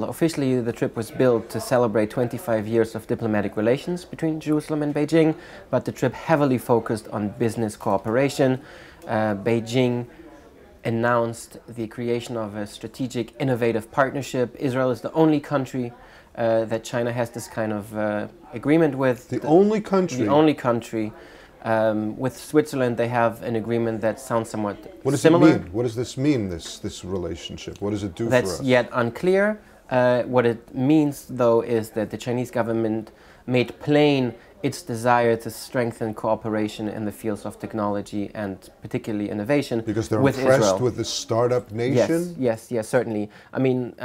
Officially, the trip was billed to celebrate 25 years of diplomatic relations between Jerusalem and Beijing, but the trip heavily focused on business cooperation. Beijing announced the creation of a strategic, innovative partnership. Israel is the only country that China has this kind of agreement with. The only country? The only country. With Switzerland, they have an agreement that sounds somewhat similar. What does it mean? What does this mean, this relationship? What does it do for us? That's yet unclear. What it means, though, is that the Chinese government made plain its desire to strengthen cooperation in the fields of technology and particularly innovation because they're with impressed Israel. With the startup nation? Yes, certainly. I mean,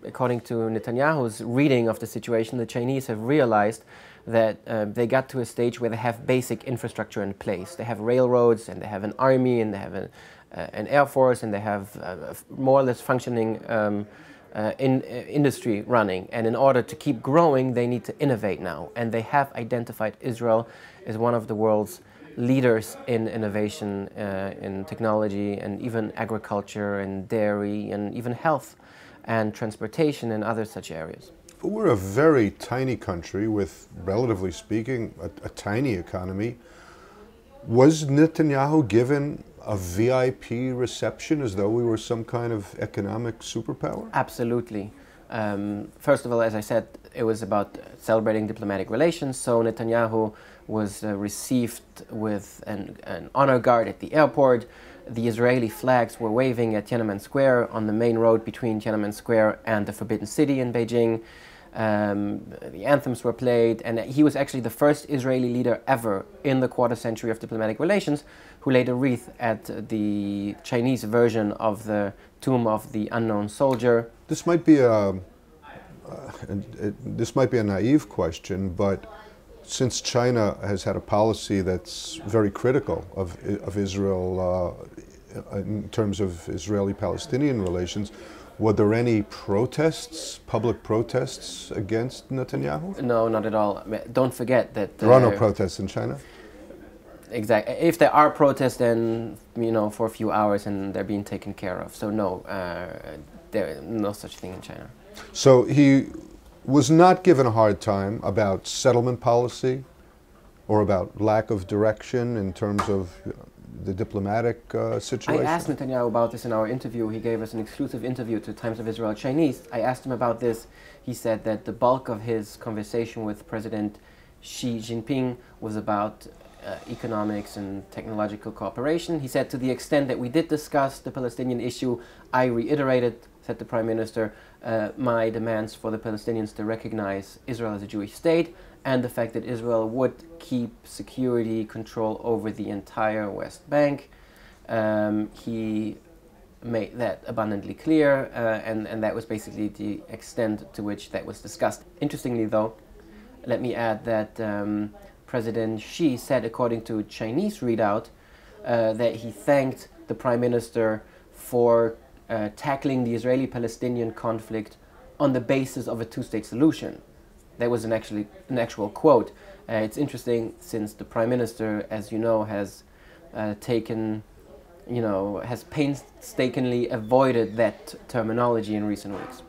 according to Netanyahu's reading of the situation, the Chinese have realized that they got to a stage where they have basic infrastructure in place. They have railroads, and they have an army, and they have an air force, and they have more or less functioning industry running. And in order to keep growing, they need to innovate now. And they have identified Israel as one of the world's leaders in innovation, in technology, and even agriculture, and dairy, and even health, and transportation, and other such areas. But we're a very tiny country with, relatively speaking, a tiny economy. Was Netanyahu given a VIP reception as though we were some kind of economic superpower? Absolutely. First of all, as I said, it was about celebrating diplomatic relations, so Netanyahu was received with an honor guard at the airport. The Israeli flags were waving at Tiananmen Square on the main road between Tiananmen Square and the Forbidden City in Beijing. The anthems were played, and he was actually the first Israeli leader ever in the quarter century of diplomatic relations who laid a wreath at the Chinese version of the tomb of the unknown soldier. This might be a naive question, but since China has had a policy that's very critical of Israel in terms of Israeli-Palestinian relations, were there any protests, public protests against Netanyahu? No, not at all. Don't forget that... There are no protests in China? Exactly. If there are protests, then, you know, for a few hours and they're being taken care of. So no, there is no such thing in China. So he was not given a hard time about settlement policy or about lack of direction in terms of the diplomatic situation? I asked Netanyahu about this in our interview. He gave us an exclusive interview to Times of Israel Chinese. I asked him about this. He said that the bulk of his conversation with President Xi Jinping was about economics and technological cooperation. He said, to the extent that we did discuss the Palestinian issue, I reiterated, said the Prime Minister, my demands for the Palestinians to recognize Israel as a Jewish state, and the fact that Israel would keep security control over the entire West Bank. He made that abundantly clear, and that was basically the extent to which that was discussed. Interestingly, though, let me add that President Xi said, according to Chinese readout, that he thanked the Prime Minister for tackling the Israeli-Palestinian conflict on the basis of a two-state solution. That was an actual quote. It's interesting, since the Prime Minister, as you know, has has painstakingly avoided that terminology in recent weeks.